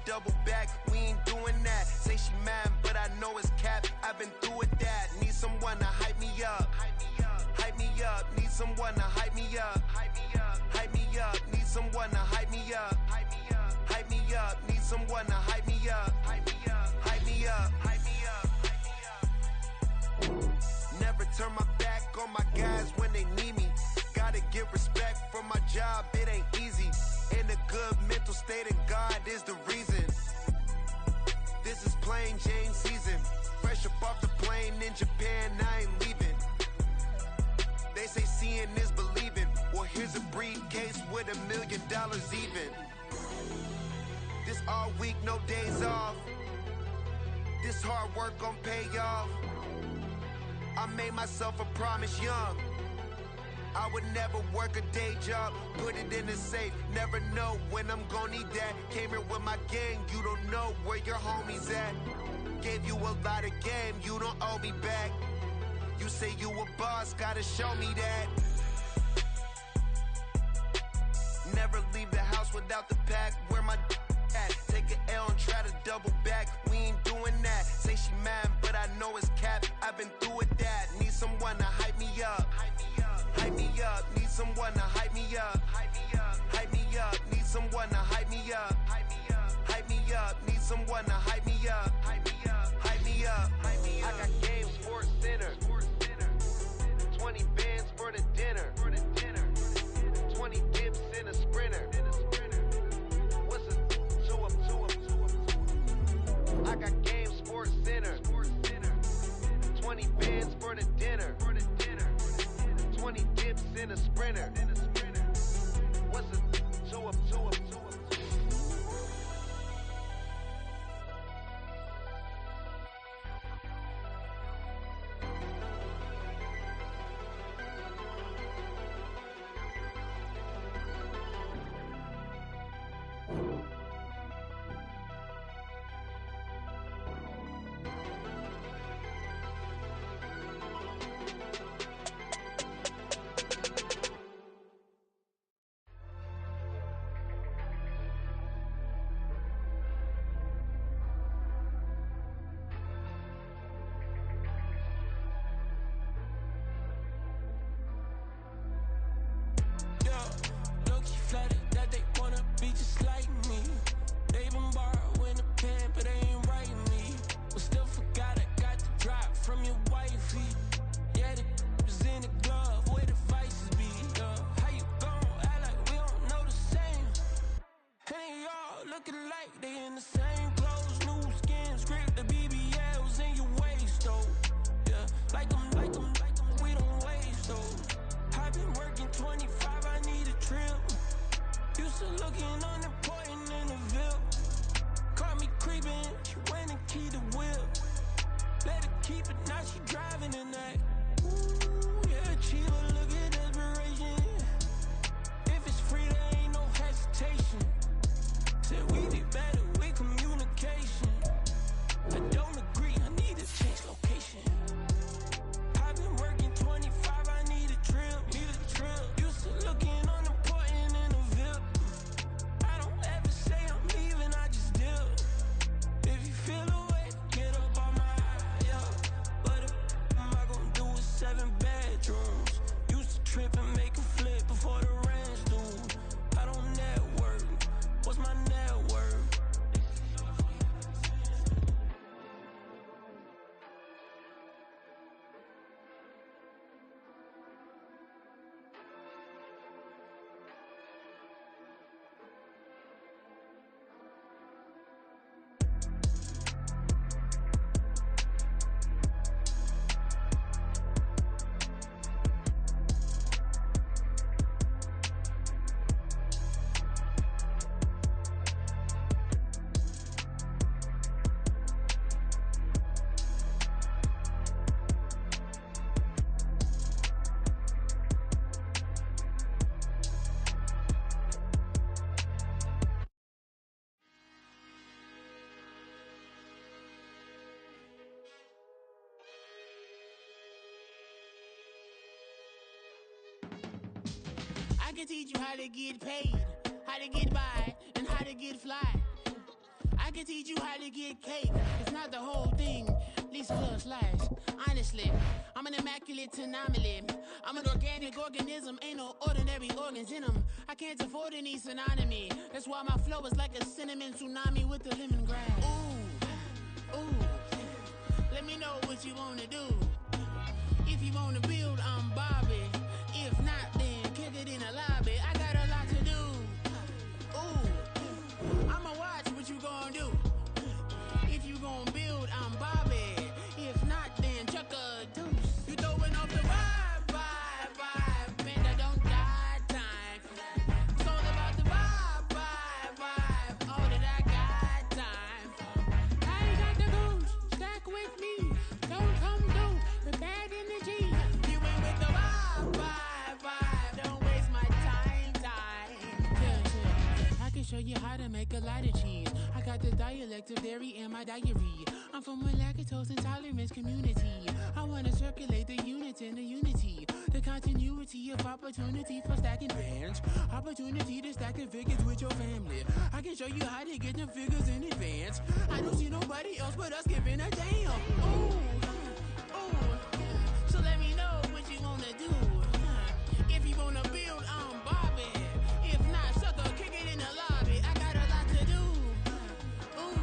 double back, we ain't doing that. Say she mad, but I know it's cap. I've been through with that. Need someone to hype me up. Hype me up. Need someone to hype me up. Hype me up. Need someone to hype me up. Hype me up. Need someone to hype me up. Hype me up. Hype me up. Never turn my back on my guys when they need me. Gotta give respect for my job, it ain't easy. In a good mental state and God is the reason. This is plain Jane season. Fresh up off the plane in Japan, I ain't leaving. They say seeing is believing. Well, here's a briefcase with $1 million even. This all week, no days off. This hard work gon' pay off. I made myself a promise young. I would never work a day job, put it in the safe. Never know when I'm gon' need that. Came here with my gang, you don't know where your homies at. Gave you a lot of game, you don't owe me back. You say you a boss, gotta show me that. Never leave the house without the pack, where my at. Take an L and try to double back, we ain't doing that. Say she mad, but I know it's cap. I've been through with that. Need someone to hype me up. Hype me up, need someone to hype me up. Hype me up, need someone to hype me up. Hype me up, need someone to hype me up. Hype me up. I got game, Sports Center. 20 bands for the dinner. 20 dips in a sprinter. What's a two up? I got game, Sports Center. 20 bands for the dinner. 20 dips in a sprinter. What's a two up? I can teach you how to get paid, how to get by, and how to get fly. can teach you how to get cake. It's not the whole thing, at least a little slice. Honestly, I'm an immaculate anomaly. I'm an organic organism, ain't no ordinary organs in them. I can't afford any synonymy. That's why my flow is like a cinnamon tsunami with the lemongrass. Ooh, ooh, let me know what you wanna do. If you wanna build, I'm Bobby. If not, then kick it in the lobby. I got a lot to do. Ooh, I'ma watch what you gonna do. If you gonna build, I'm Bobby. If not, then chuck a deuce. You throwing off the vibe, man, I don't die time. It's all about the vibe, all that I got time. I ain't got the goose, stack with me. Don't come through with bad energy. You ain't with the vibe, don't waste my time. Yeah. I can show you how to make a lot of cheese. I got the dialect of dairy in my diary. I'm from a lactose intolerance community. I wanna circulate the units in the unity. The continuity of opportunity for stacking bands. Opportunity to stack the figures with your family. I can show you how to get the figures in advance. I don't see nobody else but us giving a damn. Ooh. So let me know what you wanna do. If you wanna build, I'm Bobby. If not, sucker, kick it in the lobby. I got a lot to do. Ooh,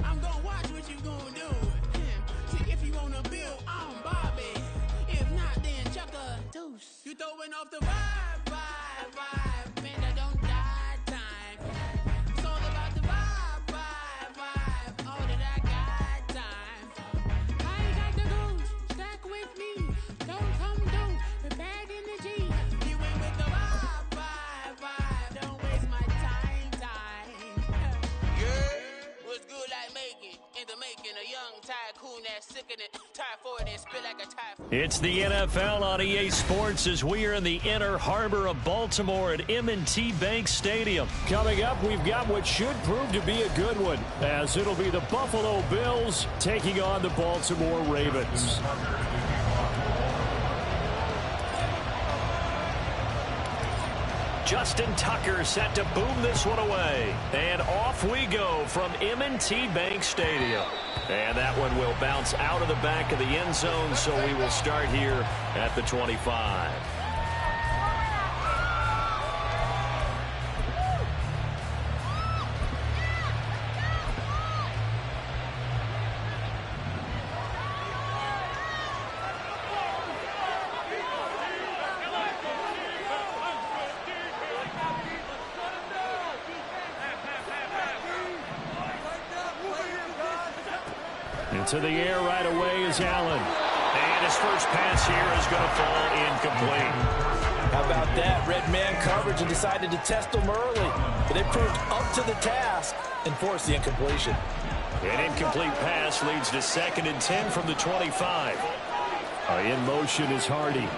I'm gonna watch what you gonna do. See, if you wanna build, I'm Bobby. If not, then chuck a deuce. You throwing off the vibe, man, I don't die time. It's all about the vibe, all that I got time. I ain't got the goose, stack with me. Don't come through with bad energy. You ain't with the vibe, don't waste my time. Yeah, what's good like making? In the making, a young tycoon that's sickening, typhoid and spit like a typhoon. It's the NFL on EA Sports as we are in the inner harbor of Baltimore at M&T Bank Stadium. Coming up, we've got what should prove to be a good one, as it'll be the Buffalo Bills taking on the Baltimore Ravens. Justin Tucker set to boom this one away. And off we go from M&T Bank Stadium. And that one will bounce out of the back of the end zone, so we will start here at the 25. Into the air right away is Allen. And his first pass here is going to fall incomplete. How about that? Red man coverage and decided to test them early. But they proved up to the task and forced the incompletion. An incomplete pass leads to 2nd and 10 from the 25. In motion is Hardy.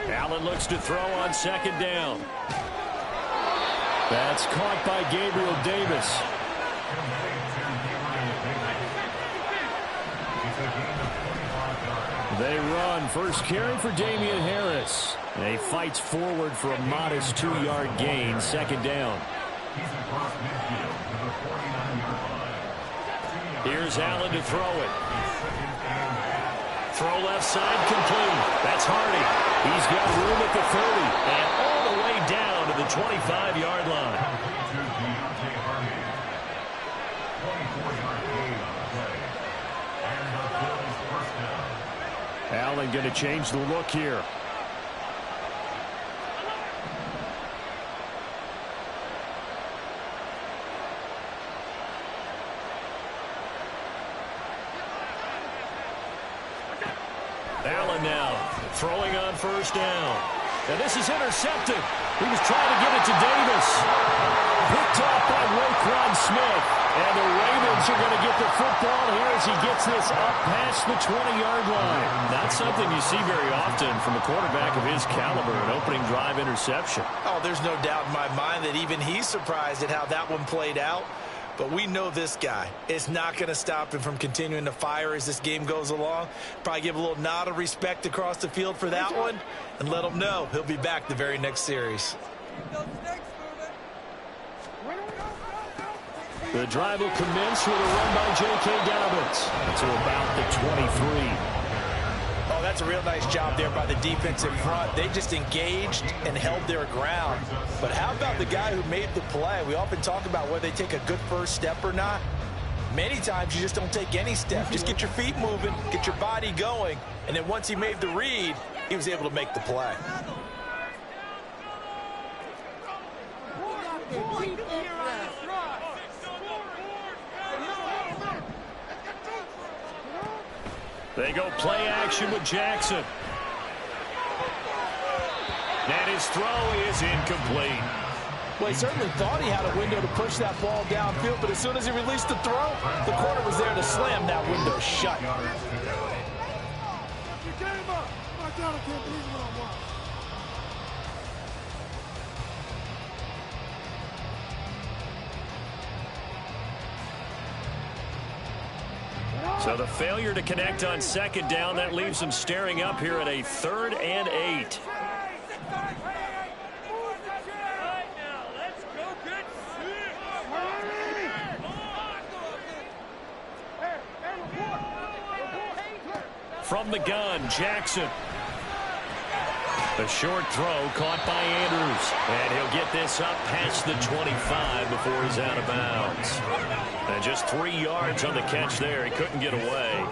Allen looks to throw on 2nd down. That's caught by Gabriel Davis. They run. First carry for Damian Harris. And he fights forward for a modest 2-yard gain. 2nd down. Here's Allen to throw it. Throw left side complete. That's Hardy. He's got room at the 30 and all the way down to the 25-yard line. Allen going to change the look here. Allen now throwing on 1st down. And this is intercepted. He was trying to get it to Davis. Picked off by Roquan Smith. And the Ravens are going to get the football here as he gets this up past the 20-yard line. Not something you see very often from a quarterback of his caliber, an opening drive interception. Oh, there's no doubt in my mind that even he's surprised at how that one played out. But we know this guy is not going to stop him from continuing to fire as this game goes along. Probably give a little nod of respect across the field for that one and let him know he'll be back the very next series. The drive will commence with a run by J.K. Dobbins to about the 23. Oh, that's a real nice job there by the defense in front. They just engaged and held their ground. But how about the guy who made the play? We often talk about whether they take a good first step or not. Many times you just don't take any step. Just get your feet moving, get your body going, and then once he made the read, he was able to make the play. They go play action with Jackson. And his throw is incomplete. Well, he certainly thought he had a window to push that ball downfield, but as soon as he released the throw, the corner was there to slam that window shut. So the failure to connect on second down, that leaves them staring up here at a 3rd and 8. From the gun, Jackson. A short throw caught by Andrews. And he'll get this up past the 25 before he's out of bounds. And just 3 yards on the catch there. He couldn't get away.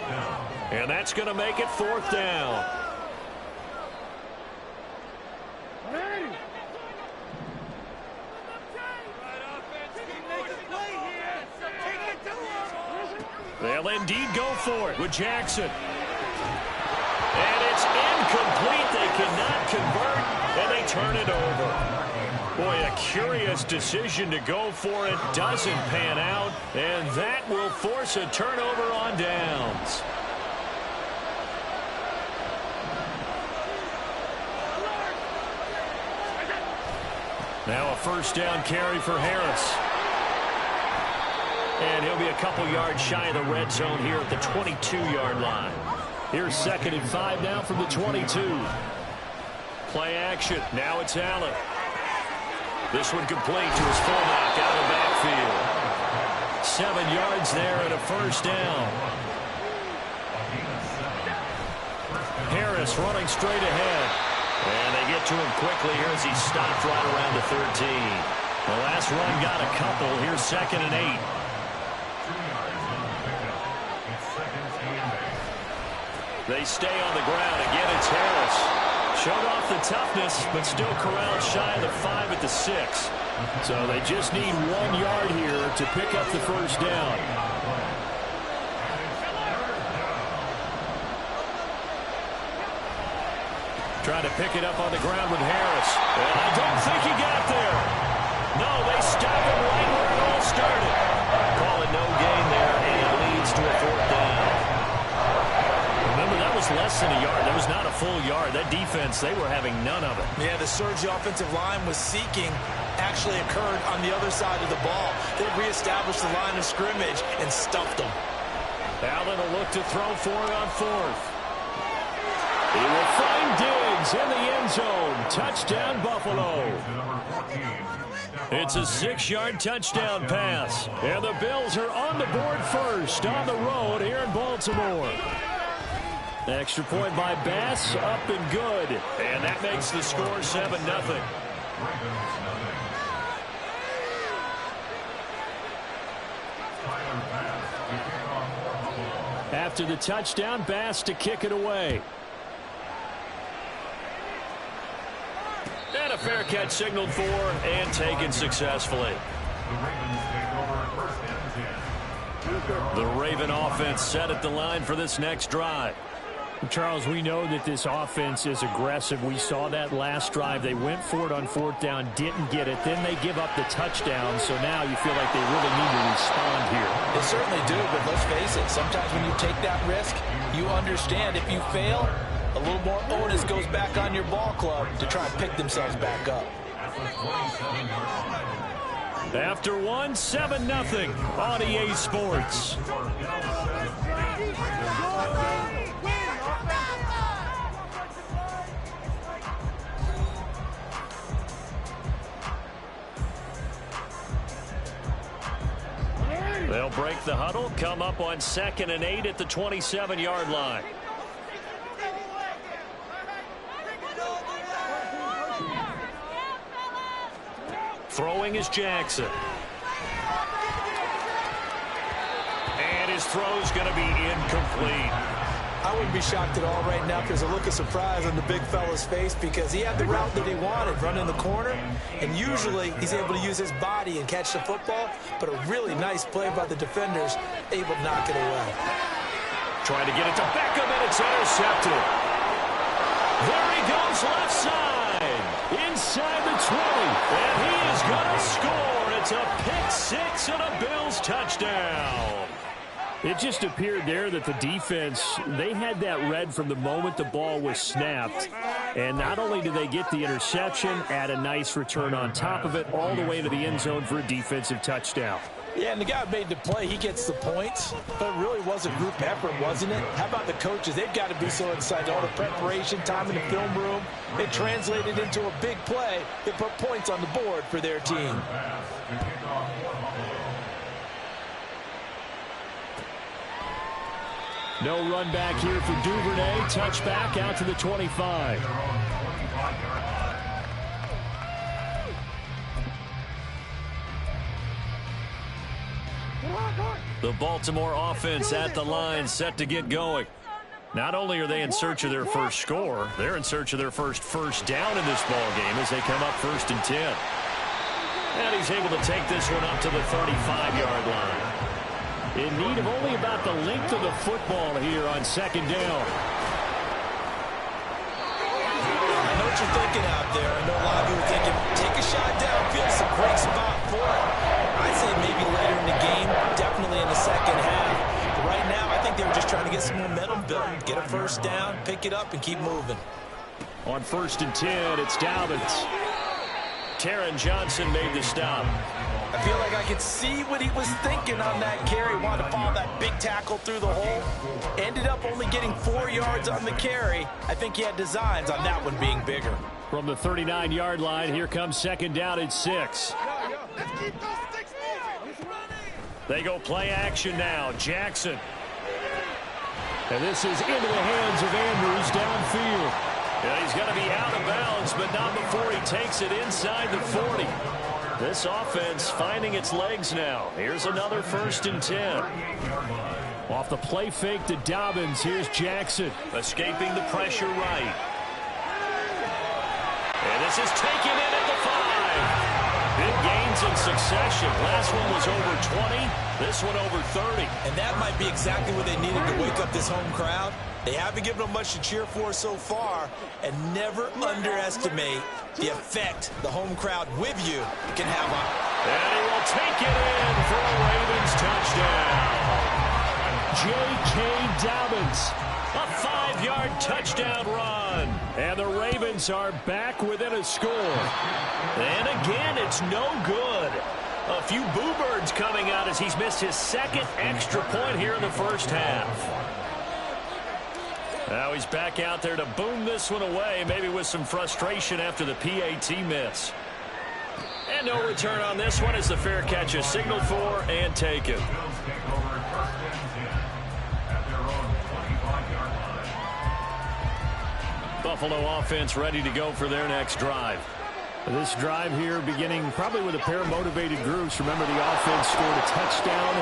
And that's going to make it 4th down. They'll indeed go for it with Jackson. And it's incomplete. They cannot convert, and they turn it over. Boy, a curious decision to go for it. Doesn't pan out, and that will force a turnover on downs. Now a 1st down carry for Harris. And he'll be a couple yards shy of the red zone here at the 22-yard line. Here's 2nd and 5 now from the 22. Play action. Now it's Allen. This one complete to his fullback out of the backfield. 7 yards there and a 1st down. Harris running straight ahead. And they get to him quickly here as he stopped right around the 13. The last run got a couple. Here's 2nd and 8. They stay on the ground. Again, it's Harris. Showed off the toughness, but still corralled shy of the 5 at the 6. So they just need 1 yard here to pick up the 1st down. Trying to pick it up on the ground with Harris. And I don't think he got there. No, they stop him right where it all started. Call it no gain there, and it leads to a 4th down. Remember, that was less than a yard. That was not a full yard. That defense, they were having none of it. Yeah, the surge the offensive line was seeking actually occurred on the other side of the ball. They reestablished the line of scrimmage and stuffed them. Allen will look to throw for it on 4th. He will find Diggs in the end zone. Touchdown, Buffalo. It's a 6-yard touchdown pass. And the Bills are on the board first on the road here in Baltimore. Extra point by Bass, up and good. And that makes the score 7-0. After the touchdown, Bass to kick it away. And a fair catch signaled for and taken successfully. The Raven offense set at the line for this next drive. Charles, we know that this offense is aggressive. We saw that last drive. They went for it on 4th down, didn't get it. Then they give up the touchdown. So now you feel like they really need to respond here. They certainly do, but let's face it. Sometimes when you take that risk, you understand if you fail, a little more onus goes back on your ball club to try and pick themselves back up. After 7-0 on EA Sports. They'll break the huddle, come up on 2nd and 8 at the 27-yard line. Throwing is Jackson. And his throw's going to be incomplete. I wouldn't be shocked at all right now if there's a look of surprise on the big fella's face because he had the route that he wanted, running the corner, and usually he's able to use his body and catch the football, but a really nice play by the defenders, able to knock it away. Trying to get it to Beckham, and it's intercepted. There he goes left side, inside the 20, and he is going to score. It's a pick-6 and a Bills touchdown. It just appeared there that the defense, they had that read from the moment the ball was snapped. And not only did they get the interception, add a nice return on top of it, all the way to the end zone for a defensive touchdown. Yeah, and the guy who made the play, he gets the points. But it really was a group effort, wasn't it? How about the coaches? They've got to be so excited. All the preparation, time in the film room, it translated into a big play that put points on the board for their team. No run back here for Duvernay. Touchback out to the 25. The Baltimore offense at the line, set to get going. Not only are they in search of their first score, they're in search of their first down in this ball game as they come up 1st and 10. And he's able to take this one up to the 35-yard line. In need of only about the length of the football here on 2nd down. I know what you're thinking out there. I know a lot of you are thinking, take a shot downfield. It's a great spot for it. I'd say maybe later in the game, definitely in the second half. But right now, I think they were just trying to get some momentum built. Get a first down, pick it up, and keep moving. On 1st and 10, it's Dobbins. Taron Johnson made the stop. I feel like I could see what he was thinking on that carry. Wanted to follow that big tackle through the hole. Ended up only getting 4 yards on the carry. I think he had designs on that one being bigger. From the 39-yard line, here comes 2nd down and 6. They go play action now. Jackson. And this is into the hands of Andrews downfield. Yeah, he's going to be out of bounds, but not before he takes it inside the 40. This offense finding its legs now. Here's another 1st and 10. Off the play fake to Dobbins. Here's Jackson. Escaping the pressure right. And this is taken in at the 5. Big gains in succession. Last one was over 20. This one over 30. And that might be exactly what they needed to wake up this home crowd. They haven't given them much to cheer for so far, and never underestimate the effect the home crowd with you can have on. And he will take it in for a Ravens touchdown. J.K. Dobbins, a 5-yard touchdown run. And the Ravens are back within a score. And again, it's no good. A few boo birds coming out as he's missed his 2nd extra point here in the first half. Now he's back out there to boom this one away, maybe with some frustration after the PAT miss. And no return on this one as the fair catch is signaled for and taken. Buffalo offense ready to go for their next drive. This drive here beginning probably with a pair of motivated groups. Remember, the offense scored a touchdown.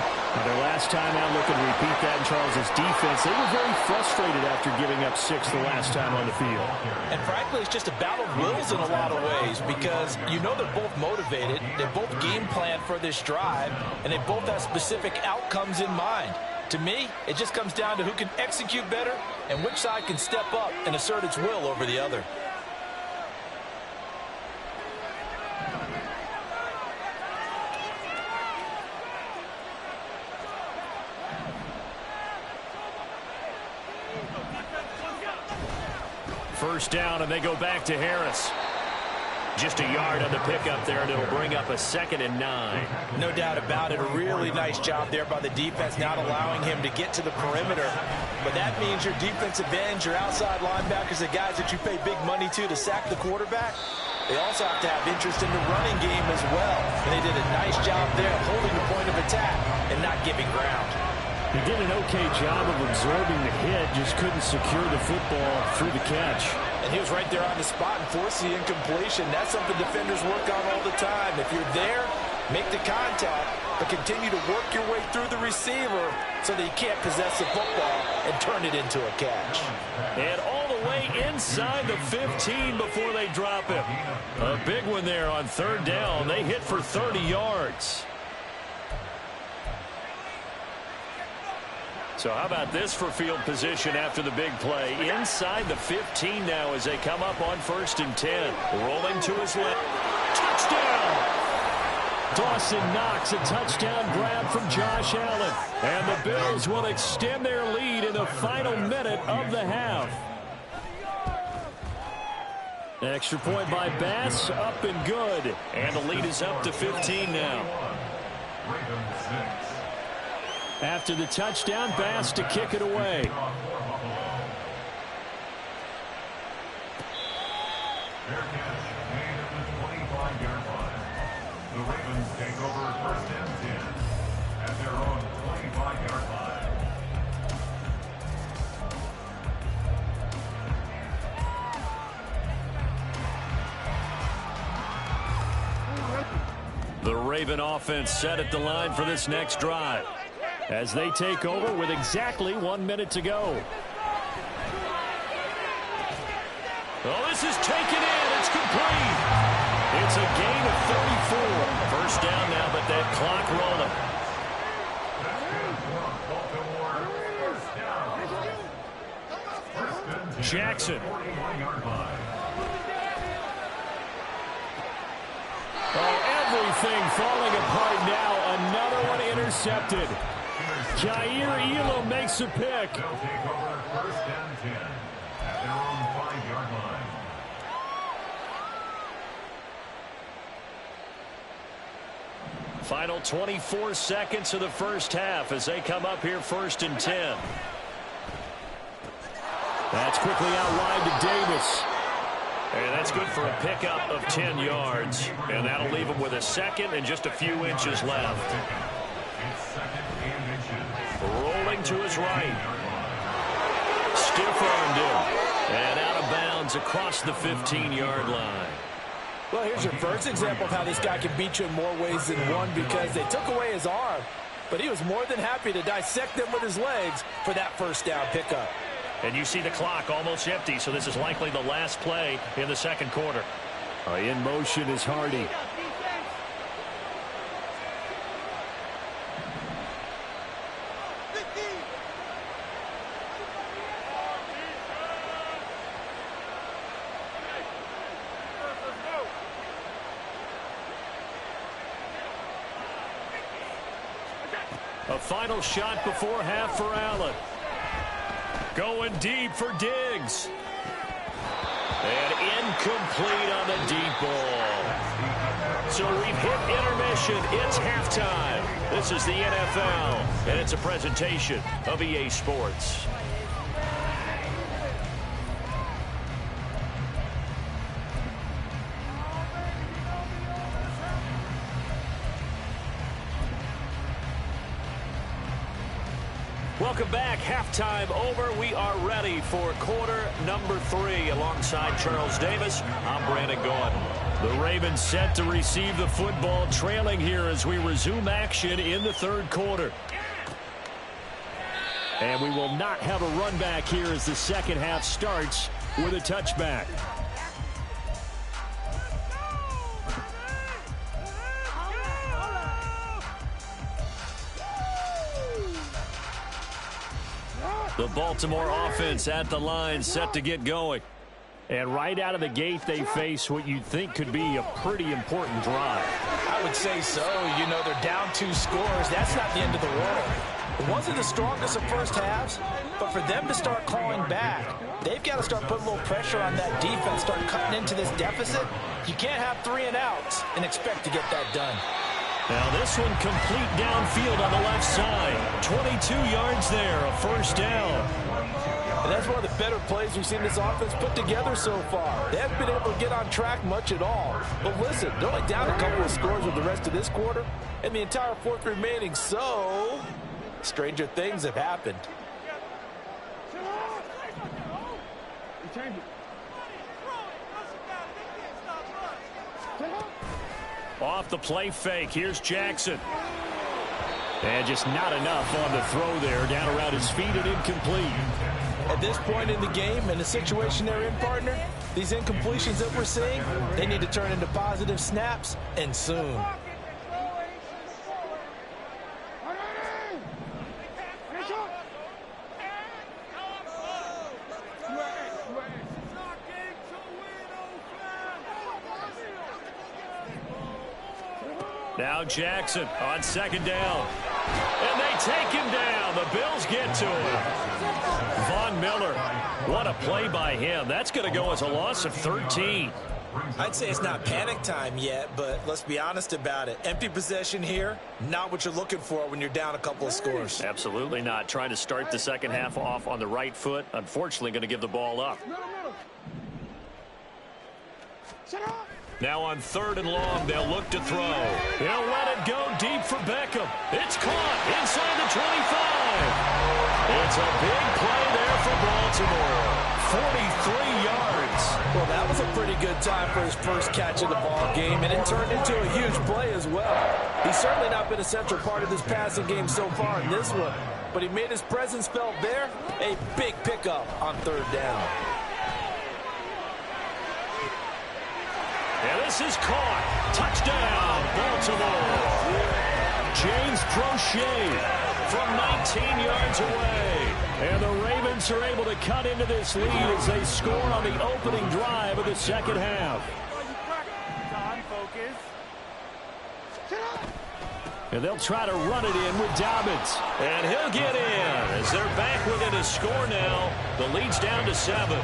Their last time out, looking to repeat that in Charles's defense. They were very frustrated after giving up 6 the last time on the field. And frankly, it's just a battle of wills in a lot of ways because you know they're both motivated. They both game plan for this drive, and they both have specific outcomes in mind. To me, it just comes down to who can execute better and which side can step up and assert its will over the other. First down, and they go back to Harris. Just a yard on the pickup there, and it'll bring up a 2nd and 9. No doubt about it. A really nice job there by the defense, not allowing him to get to the perimeter. But that means your defensive ends, your outside linebackers, the guys that you pay big money to sack the quarterback, they also have to have interest in the running game as well. And they did a nice job there holding the point of attack and not giving ground. He did an okay job of absorbing the hit, just couldn't secure the football through the catch. And he was right there on the spot and forced the incompletion. That's something defenders work on all the time. If you're there, make the contact, but continue to work your way through the receiver so that you can't possess the football and turn it into a catch. And all the way inside the 15 before they drop him. A big one there on 3rd down. They hit for 30 yards. So how about this for field position after the big play? Inside the 15 now as they come up on 1st and 10. Rolling to his left. Touchdown! Dawson Knox, a touchdown grab from Josh Allen. And the Bills will extend their lead in the final minute of the half. Extra point by Bass, up and good. And the lead is up to 15 now. After the touchdown, Bass to kick it away. The Ravens take over 1st and 10 at their own 25-yard line. The Raven offense set at the line for this next drive as they take over with exactly 1 minute to go. Oh, this is taken in. It's complete. It's a gain of 34. First down now, but that clock rolling. Jackson. Oh, everything falling apart now. Another one intercepted. Jair Elam makes a pick. They'll take over 1st and 10 at their own 5-yard line. Final 24 seconds of the first half as they come up here 1st and 10. That's quickly out wide to Davis. And that's good for a pickup of 10 yards. And that'll leave him with a 2nd and just a few inches left. Rolling to his right. Stiff-armed him. And out of bounds across the 15-yard line. Well, here's your first example of how this guy can beat you in more ways than one, because they took away his arm, but he was more than happy to dissect them with his legs for that first down pickup. And you see the clock almost empty, so this is likely the last play in the 2nd quarter. In motion is Hardy. A final shot before half for Allen. Going deep for Diggs. And incomplete on the deep ball. So we've hit intermission. It's halftime. This is the NFL, and it's a presentation of EA Sports. Welcome back. Halftime over. We are ready for quarter number 3. Alongside Charles Davis, I'm Brandon Gordon. The Ravens set to receive the football, trailing here as we resume action in the 3rd quarter. And we will not have a run back here as the 2nd half starts with a touchback. The Baltimore offense at the line, set to get going. And right out of the gate, they face what you'd think could be a pretty important drive. I would say so. You know, they're down 2 scores. That's not the end of the world. It wasn't the strongest of first halves, but for them to start clawing back, they've got to start putting a little pressure on that defense, start cutting into this deficit. You can't have 3 and outs and expect to get that done. Now this one complete downfield on the left side. 22 yards there, a first down. And that's one of the better plays we've seen this offense put together so far. They haven't been able to get on track much at all. But listen, they're only down a couple of scores with the rest of this quarter and the entire fourth remaining. So, stranger things have happened. Off the play fake, here's Jackson. And just not enough on the throw there, down around his feet and incomplete. At this point in the game, in the situation they're in, partner, these incompletions that we're seeing, they need to turn into positive snaps, and soon. Now Jackson on second down. And they take him down. The Bills get to him. Von Miller, what a play by him. That's going to go as a loss of 13. I'd say it's not panic time yet, but let's be honest about it. Empty possession here, not what you're looking for when you're down a couple of scores. Absolutely not. Trying to start the second half off on the right foot. Unfortunately, going to give the ball up. Now on 3rd and long, they'll look to throw. He'll let it go deep for Beckham. It's caught inside the 25. It's a big play there for Baltimore. 43 yards. Well, that was a pretty good time for his first catch of the ball game, and it turned into a huge play as well. He's certainly not been a central part of this passing game so far in this one, but he made his presence felt there. A big pickup on 3rd down. And this is caught. Touchdown, Baltimore. James Prochet from 19 yards away. And the Ravens are able to cut into this lead as they score on the opening drive of the second half. And they'll try to run it in with Dobbins. And he'll get in as they're back within a score now. The lead's down to 7.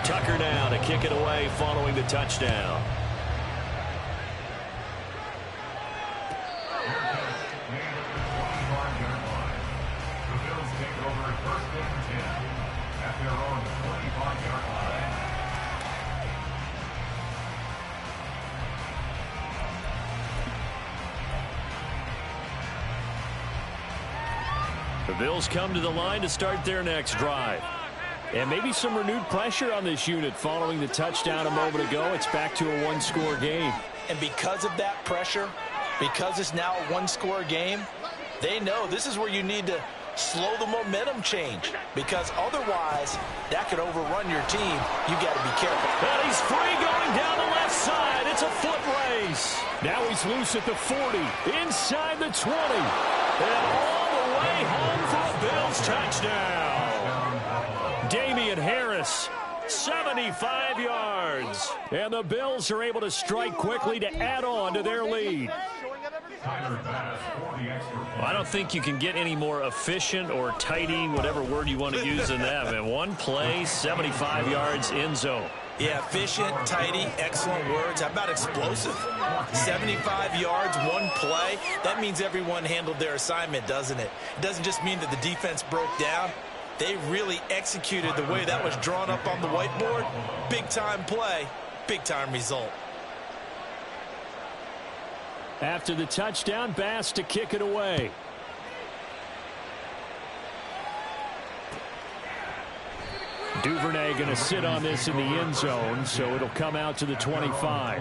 Tucker now to kick it away following the touchdown. The Bills take over at 1st and 10 at their own 25-yard line. The Bills come to the line to start their next drive. And maybe some renewed pressure on this unit following the touchdown a moment ago. It's back to a 1-score game. And because of that pressure, because it's now a 1-score game, they know this is where you need to slow the momentum change, because otherwise that could overrun your team. You got to be careful. And he's free going down the left side. It's a foot race. Now he's loose at the 40, inside the 20. And all the way home for a Bills touchdown. Damian Harris, 75 yards. And the Bills are able to strike quickly to add on to their lead. I don't think you can get any more efficient or tidy, whatever word you want to use than that, man. One play, 75 yards, end zone. Yeah, efficient, tidy, excellent words. How about explosive? 75 yards, one play. That means everyone handled their assignment, doesn't it? It doesn't just mean that the defense broke down. They really executed the way that was drawn up on the whiteboard. Big-time play, big-time result. After the touchdown, Bass to kick it away. Duvernay going to sit on this in the end zone, so it'll come out to the 25.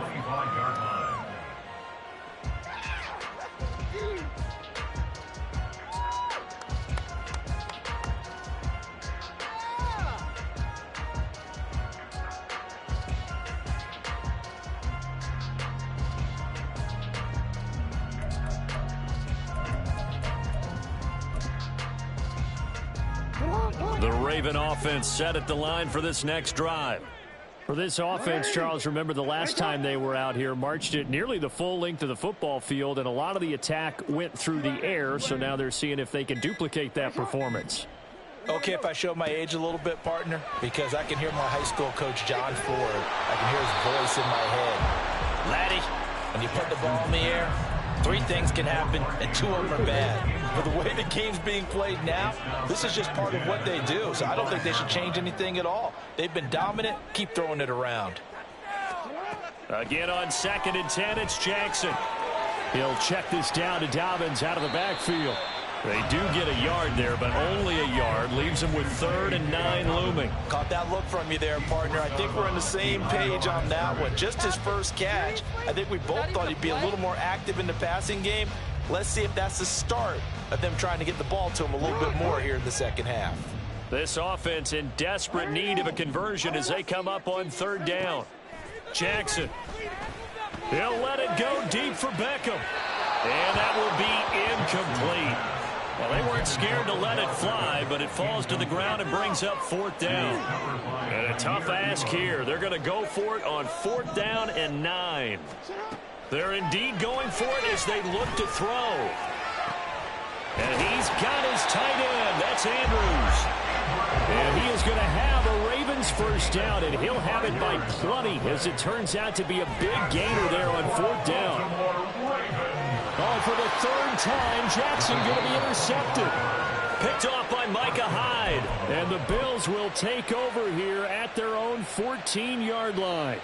The Raven offense set at the line for this next drive. For this offense, Charles, remember the last time they were out here, marched it nearly the full length of the football field, and a lot of the attack went through the air, so now they're seeing if they can duplicate that performance. Okay, if I show my age a little bit, partner, because I can hear my high school coach, John Ford. I can hear his voice in my head. Laddie, when you put the ball in the air, 3 things can happen, and 2 of them are bad. But the way the game's being played now, this is just part of what they do. So I don't think they should change anything at all. They've been dominant. Keep throwing it around. Again on 2nd and 10, it's Jackson. He'll check this down to Dobbins out of the backfield. They do get a yard there, but only a yard. Leaves them with 3rd and 9 looming. Caught that look from you there, partner. I think we're on the same page on that one. Just his first catch. I think we both thought he'd be a little more active in the passing game. Let's see if that's the start of them trying to get the ball to him a little bit more here in the second half. This offense in desperate need of a conversion as they come up on 3rd down. Jackson. He'll let it go deep for Beckham. And that will be incomplete. Well, they weren't scared to let it fly, but it falls to the ground and brings up 4th down. And a tough ask here. They're going to go for it on 4th down and 9. They're indeed going for it as they look to throw. And he's got his tight end. That's Andrews. And he is going to have a Ravens first down, and he'll have it by plenty as it turns out to be a big gainer there on 4th down. Oh, for the 3rd time, Jackson going to be intercepted. Picked off by Micah Hyde. And the Bills will take over here at their own 14-yard line.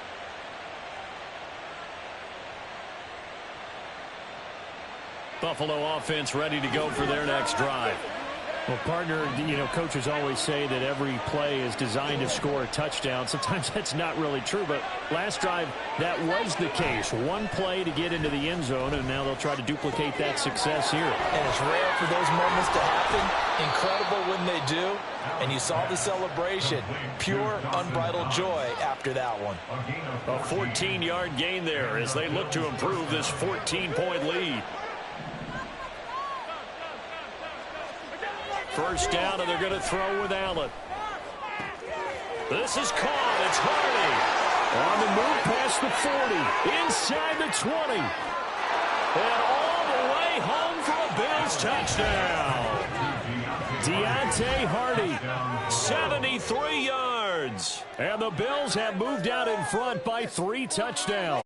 Buffalo offense ready to go for their next drive. Well, partner, you know, coaches always say that every play is designed to score a touchdown. Sometimes that's not really true, but last drive, that was the case. 1 play to get into the end zone, and now they'll try to duplicate that success here. And it's rare for those moments to happen. Incredible when they do. And you saw the celebration. Pure, unbridled joy after that one. A 14-yard gain there as they look to improve this 14-point lead. First down, and they're going to throw with Allen. This is caught. It's Hardy. On the move past the 40. Inside the 20. And all the way home for a Bills touchdown. Deontay Hardy. 73 yards. And the Bills have moved out in front by 3 touchdowns.